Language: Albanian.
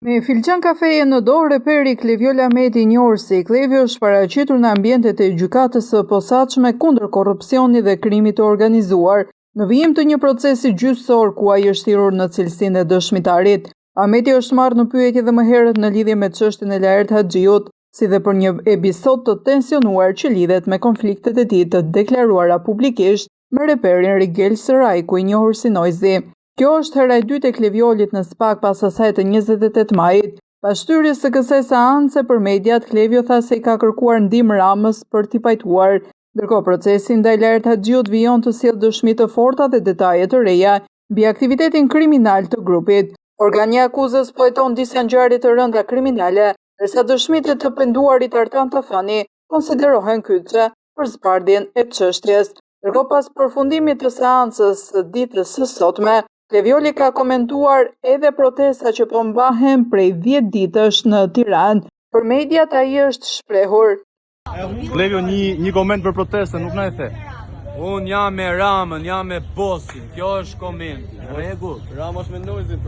Me filxhan kafeje në dorë, reperi Kleviola Meti, njohur si Klevio, është paraqitur në ambientet e gjykatës së posaçme kundër korrupsionit dhe krimit të organizuar, në vijim të një procesi gjyqësor ku ai është thirrur në cilësinë e dëshmitarit. Meti është marrë në pyetje dhe më herët në lidhje me çështjen e Laert Haxhiut, si dhe për një episod të tensionuar që lidhet me konfliktet e tij të deklaruara publikisht me reperin Rigel Serajku, i njohur si Noizi. Kjo është hera e dytë e Kleviolit në SPAK pas asaj të 28 majit. Pas shtyrjes së kësaj seance për mediat, Klevio tha se i ka kërkuar ndihmë Ramës për t'i pajtuar. Ndërkohë procesi ndaj Laert Haxhiut vijon të sjellë dëshmi të forta dhe detaje të reja mbi aktivitetin kriminal të grupit. Organi i akuzës po heton disa ngjarje të rënda kriminale, ndërsa dëshmitë të penduarit Artan Tafani konsiderohen kyçe për zbardhjen e çështjes. Ndërkohë pas përfundimit të seancës së ditës së sotme, Klevioli ka komentuar edhe protesta që po mbahen prej 10 ditësh në Tiranë. Për mediat ai është shprehur. Klevio, një koment për protestën, nuk na e the. Unë jam me Ramën, jam me Bosin, kjo është komenti. Rregull, Rama është me Noizin.